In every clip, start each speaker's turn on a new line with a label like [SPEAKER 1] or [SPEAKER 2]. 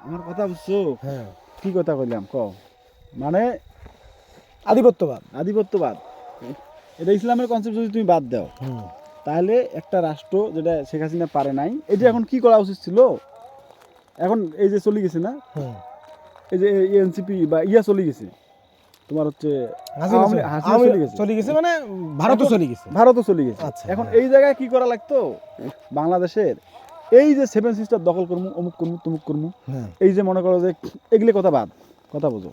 [SPEAKER 1] আমার কথা বুঝছো?
[SPEAKER 2] হ্যাঁ,
[SPEAKER 1] কি কথা কইলাম ক? মানে
[SPEAKER 2] আধিপত্যবাদ।
[SPEAKER 1] এটা ইসলামের কনসেপ্ট যদি তুমি বাদ দাও, তাহলে একটা রাষ্ট্র যেটা শেখ হাসিনা পারে নাই, এটা এখন কি করা উচিত ছিল? এখন এই যে চলে গেছে না, এই যে এনসিপি বা ইয়া চলে গেছে, তোমার হচ্ছে হাসিনা
[SPEAKER 2] চলে গেছে মানে ভারতও চলে গেছে।
[SPEAKER 1] ভারতও চলে গেছে।
[SPEAKER 2] আচ্ছা,
[SPEAKER 1] এখন এই জায়গায় কি করা লাগতো? বাংলাদেশের এই যে সেভেন সিস্টার দখল করমু, অমুক করমু, তমুক করমু, এই যে মনে করো যে এগুলি কথা বাদ, কথা বোঝো,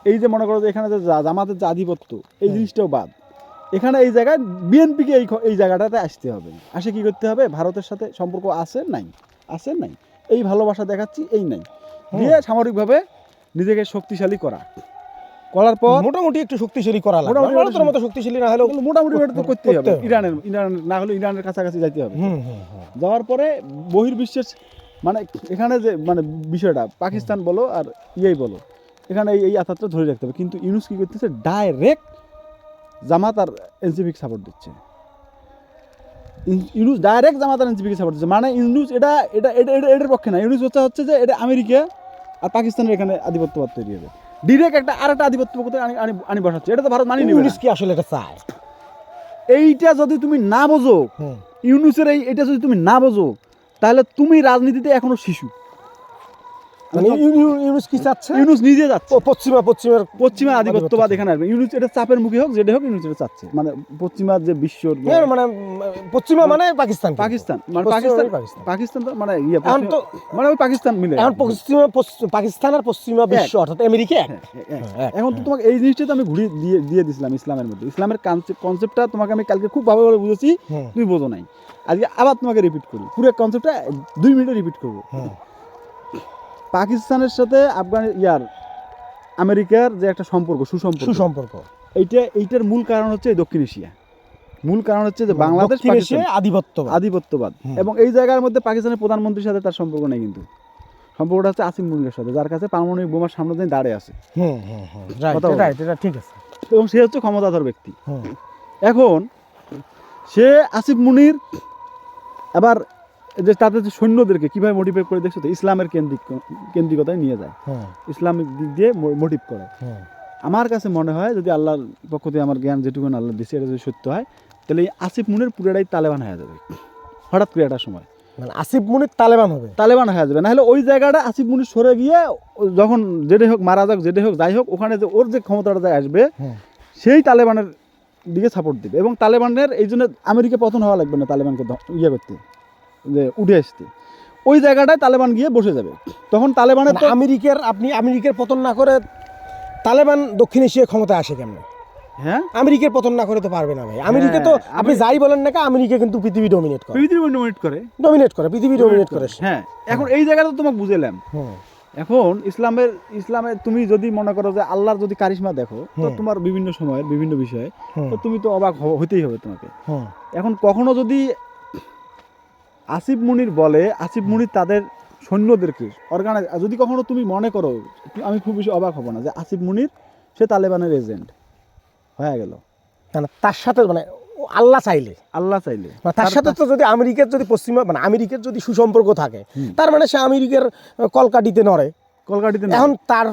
[SPEAKER 1] এই যে মনে করো যে এখানে যে জামাতের যে আধিপত্য, এই জিনিসটাও বাদ। এখানে এই জায়গায় বিএনপিকে এই জায়গাটাতে আসতে হবে। আসে কি করতে হবে? ভারতের সাথে সম্পর্ক আছে নাই, আছে নাই, এই ভালোবাসা দেখাচ্ছি, এই নাই, দিয়ে সামরিকভাবে নিজেকে শক্তিশালী করার পর
[SPEAKER 2] মোটামুটি একটু শক্তিশালী করা লাগবে।
[SPEAKER 1] মোটামুটি
[SPEAKER 2] ভারতের মতো শক্তিশালী না হলেও
[SPEAKER 1] মোটামুটি তো করতেই হবে। ইরান না হলে ইরানের কাছাকাছি যাইতে হবে। যাওয়ার পরে বহির্বিশ্বের মানে এখানে যে মানে বিষয়টা পাকিস্তান বলো আর ইয়েই বলো, এখানে এই আঘাতটা ধরে রাখতে হবে। কিন্তু ইউনুস কি করতেছে? ডাইরেক্ট জামাত আর এনসিপিকে সাপোর্ট দিচ্ছে। ইউনুস ডাইরেক্ট জামাত আর এনসিপিকে সাপোর্ট দিচ্ছে। মানে ইউনুস এটা এটা এটা এটার পক্ষে না। ইউনুস হচ্ছে যে এটা আমেরিকা আর পাকিস্তানের এখানে আধিপত্যবাদ তৈরি হবে। ডিরেক্ট আরেকটা আধিপত্য আনি বসাচ্ছে। এটা তো ভারত মানি নেবে।
[SPEAKER 2] ইউনুস কি আসলে এটা চায়?
[SPEAKER 1] এইটা যদি তুমি না বোঝো, ইউনুসের এটা যদি তুমি না বোঝো, তাহলে তুমি রাজনীতিতে এখনো শিশু।
[SPEAKER 2] মানে ইউনুস কি চাচ্ছে?
[SPEAKER 1] ইউনুস নিজে যাচ্ছে
[SPEAKER 2] পশ্চিমা
[SPEAKER 1] আধিপত্যবাদ এখানে আসবে। ইউনুস এটা চাপের মুখে হোক, যেটা হোক, ইউনুস এটা চাচ্ছে। মানে পশ্চিমার যে বিশ্বর
[SPEAKER 2] মানে পশ্চিমা মানে পাকিস্তান
[SPEAKER 1] মানে পাকিস্তান তো মানে মানে ওই পাকিস্তান মিলে
[SPEAKER 2] এখন পাকিস্তান আর পশ্চিমা বিশ্ব অর্থাৎ আমেরিকা।
[SPEAKER 1] এখন তো তোমাকে এই জিনিসটা তো আমি ঘুরিয়ে দিয়ে দিছিলাম ইসলামের মধ্যে। ইসলামের কনসেপ্টটা তোমাকে আমি কালকে খুব ভালোভাবে বুঝেছি, তুমি বোঝো নাই। আজকে আবার তোমাকে রিপিট করি, পুরো কনসেপ্টটা 2 মিনিটে রিপিট করবো। পাকিস্তানের সাথে আমেরিকার যে একটা সুসম্পর্ক, এইটার মূল কারণ হচ্ছে দক্ষিণ এশিয়া। মূল কারণ হচ্ছে যে বাংলাদেশ আধিপত্যবাদ। এবং এই জায়গার মধ্যে পাকিস্তানের প্রধানমন্ত্রীর সাথে তার সম্পর্ক নেই, কিন্তু সম্পর্কটা হচ্ছে আসিফ মুনিরের সাথে, যার কাছে পারমাণবিক বোমার সামনে দিয়ে দাঁড়িয়ে আছে।
[SPEAKER 2] ঠিক আছে।
[SPEAKER 1] এবং সে হচ্ছে ক্ষমতাধর ব্যক্তি। এখন সে আসিফ মুনির আবার যে তাদের যে সৈন্যদেরকে কিভাবে মোটিভেট করে দেখছো তো, ইসলামের কেন্দ্রিকতায় নিয়ে যায়, ইসলামিক দিক দিয়ে মোটিভ করে। আমার কাছে মনে হয় যদি আল্লাহর পক্ষ থেকে আমার জ্ঞান যেটুকু আল্লাহ দিচ্ছে, এটা যদি সত্য হয়, তাহলে এই আসিফ মুনির পুরোটাই তালেবান হয়ে যাবে হঠাৎ করে একটা সময়।
[SPEAKER 2] মানে আসিফ মুনির তালেবান
[SPEAKER 1] হয়ে যাবে। না হলে ওই জায়গাটা আসিফ মুনির সরে গিয়ে যখন যেটা হোক মারা যাক, যেটা হোক যাই হোক, ওখানে যে ওর যে ক্ষমতাটা আসবে, সেই তালেবানের দিকে সাপোর্ট দিবে। এবং তালেবানের এই জন্য আমেরিকা পতন হওয়া লাগবে না তালেবানকে ইয়ে করতে, যে উঠে আসতে। ওই জায়গাটায় তালেবান গিয়ে বসে যাবে। তখন তালেবানের
[SPEAKER 2] আপনি আমেরিকার পতন না করে তালেবান দক্ষিণ এশিয়ার ক্ষমতায় আসে কেমন?
[SPEAKER 1] হ্যাঁ,
[SPEAKER 2] আমেরিকার পতন না করে তো পারবে না ভাই। আমেরিকা তো আপনি যাই বলেন না, আমেরিকা কিন্তু পৃথিবী ডমিনেট করে পৃথিবী ডমিনেট করে।
[SPEAKER 1] হ্যাঁ, এখন এই জায়গাটা তো তোমাকে বুঝালাম। এখন ইসলামের তুমি যদি মনে করো যে আল্লাহর যদি কারিশমা দেখো, তো তোমার বিভিন্ন সময়ের বিভিন্ন বিষয়ে তো তুমি তো অবাক হতেই হবে তোমাকে। এখন কখনো যদি আসিফ মুনির বলে, আসিফ মুনির তাদের সৈন্যদেরকে অর্গানাইজ, যদি কখনো তুমি মনে করো, আমি খুব বেশি অবাক হব না যে আসিফ মুনির সে তালেবানের এজেন্ট হয়ে গেল।
[SPEAKER 2] তার সাথে মানে আল্লাহ চাইলে
[SPEAKER 1] তার
[SPEAKER 2] সাথে তো যদি আমেরিকার যদি পশ্চিমা মানে আমেরিকার যদি সুসম্পর্ক থাকে, তার মানে সে আমেরিকার কলকাটিতে নড়ে। এখন তার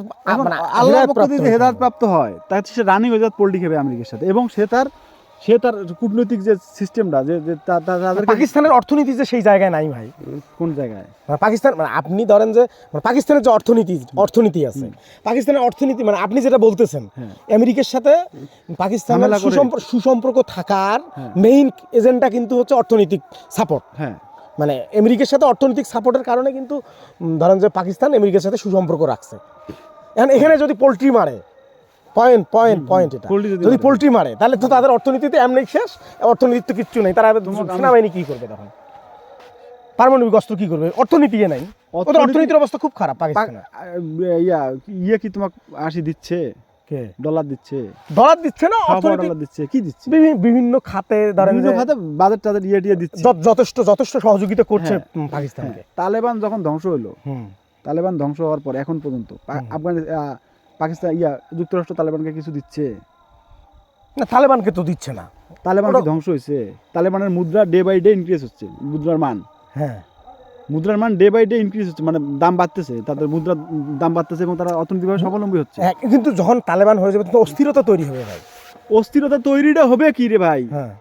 [SPEAKER 1] আল্লাহর পক্ষ থেকে হেদায়েত প্রাপ্ত হয়, তার সে রানিং হয়ে যায় পলিটিক হবে আমেরিকার সাথে। এবং সে তার কূটনৈতিক যে সিস্টেমটা, যে তাদের
[SPEAKER 2] পাকিস্তানের অর্থনীতি যে সেই জায়গায় নাই ভাই।
[SPEAKER 1] কোন জায়গায়
[SPEAKER 2] পাকিস্তান মানে আপনি ধরেন যে পাকিস্তানের যে অর্থনীতি আছে, পাকিস্তানের অর্থনীতি মানে আপনি যেটা বলতেছেন, আমেরিকার সাথে পাকিস্তানের সুসম্পর্ক থাকার মেইন এজেন্ডা কিন্তু হচ্ছে অর্থনৈতিক সাপোর্ট। মানে আমেরিকার সাথে অর্থনৈতিক সাপোর্টের কারণে কিন্তু ধরেন যে পাকিস্তান আমেরিকার সাথে সুসম্পর্ক রাখছে। এখন এখানে যদি পোল্ট্রি মারে, পয়েন্ট এটা যদি পোল্ট্রি মারে, তাহলে তো তাদের অর্থনীতিতে এমনি শেষ, অর্থনীতির তো কিচ্ছু নেই। তারা সেনাবাহিনী কি করবে তখন? পারমাণবিক অস্ত্র কি করবে? অর্থনীতি নাই, ওদের অর্থনীতির অবস্থা খুব খারাপ। পাকিস্তানের
[SPEAKER 1] কি তোমাকে দিচ্ছে, ডলার দিচ্ছে না, ডলার দিচ্ছে, কি দিচ্ছে
[SPEAKER 2] বিভিন্ন খাতে, ধরেন
[SPEAKER 1] বাজেট টাজেট দিচ্ছে,
[SPEAKER 2] যথেষ্ট সহযোগিতা করছে পাকিস্তানকে।
[SPEAKER 1] তালেবান যখন ধ্বংস হলো, তালেবান ধ্বংস হওয়ার পর এখন পর্যন্ত পাকিস্তান যুক্তরাষ্ট্র তালেবানকে কিছু দিচ্ছে
[SPEAKER 2] না? তালেবানকে তো দিচ্ছে না।
[SPEAKER 1] তালেবান ধ্বংস হয়েছে, তালেবানের মুদ্রা ডে বাই ডে ইনক্রিজ হচ্ছে, মুদ্রার মান। মুদ্রার মান ডে বাই ডে ইনক্রিজ হচ্ছে, মানে দাম বাড়তেছে, তাদের মুদ্রার দাম বাড়তেছে এবং তারা অর্থনৈতিকভাবে স্বাবলম্বী হচ্ছে।
[SPEAKER 2] কিন্তু যখন তালেবান হয়ে যাবে তখন অস্থিরতা তৈরি হবে ভাই।
[SPEAKER 1] অস্থিরতা তৈরিটা হবে কি রে ভাই?
[SPEAKER 2] হ্যাঁ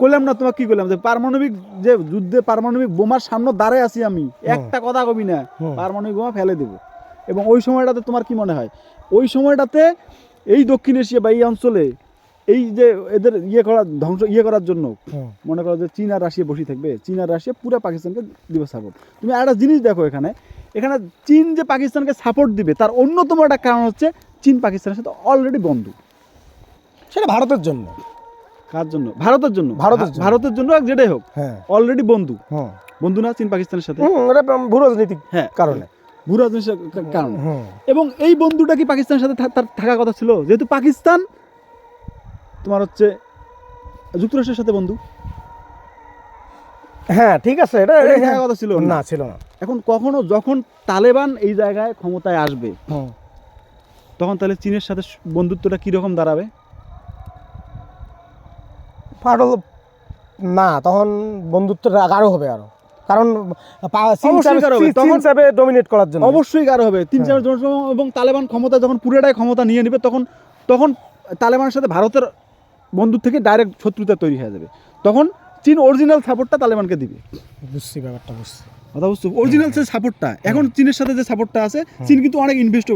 [SPEAKER 1] করলাম না তোমাকে, কি করলাম যে পারমাণবিক যে যুদ্ধে পারমাণবিক বোমার সামনে দাঁড়ায় আছি আমি, একটা কথা কবি না, পারমাণবিক বোমা ফেলে দেবো। এবং ওই সময়টাতে তোমার কি মনে হয়, ওই সময়টাতে এই দক্ষিণ এশিয়া বা এই অঞ্চলে এই যে এদের করার জন্য মনে করো যে চীন আর রাশিয়া বসে থাকবে, চীন আর রাশিয়া পুরো পাকিস্তানকে দিবে সাপোর্ট। তুমি একটা জিনিস দেখো, এখানে চীন যে পাকিস্তানকে সাপোর্ট দিবে তার অন্যতম একটা কারণ হচ্ছে চীন পাকিস্তানের সাথে অলরেডি বন্ধু।
[SPEAKER 2] সেটা ভারতের জন্য।
[SPEAKER 1] কার জন্য? ভারতের জন্য। ভারতের জন্য যেটাই হোক, অলরেডি বন্ধু। বন্ধু না চীন পাকিস্তানের সাথে?
[SPEAKER 2] এটা ভূ রাজনৈতিক কারণে,
[SPEAKER 1] ভূ রাজনৈতিক কারণে। এবং এই বন্ধুটা কি পাকিস্তানের সাথে তার থাকার কথা ছিল? যেহেতু পাকিস্তান তোমার হচ্ছে যুক্তরাষ্ট্রের সাথে বন্ধু।
[SPEAKER 2] হ্যাঁ ঠিক আছে, এটা
[SPEAKER 1] থাকার কথা ছিল
[SPEAKER 2] না, ছিল না।
[SPEAKER 1] এখন কখনো যখন তালেবান এই জায়গায় ক্ষমতায় আসবে, তখন তাহলে চীনের সাথে বন্ধুত্বটা কিরকম দাঁড়াবে?
[SPEAKER 2] না, তখন বন্ধুত্বটা গাঢ় হবে আরো, কারণ
[SPEAKER 1] তখন
[SPEAKER 2] ডমিনেট করার জন্য
[SPEAKER 1] অবশ্যই গাঢ় হবে। 3-4 জন এবং তালেবান ক্ষমতা যখন পুরোটাই ক্ষমতা নিয়ে নেবে, তখন তালেবানের সাথে ভারতের বন্ধু থেকে ডাইরেক্ট শত্রুতা তৈরি হয়ে যাবে। তখন চীন অরিজিনাল সাপোর্টটা তালেবানকে দিবে।
[SPEAKER 2] বুঝছি ব্যাপারটা, বুঝছি।
[SPEAKER 1] কথা বুঝছো? অরিজিনাল যে সাপোর্টটা এখন চীনের সাথে যে সাপোর্টটা আছে, চীন কিন্তু অনেক ইনভেস্ট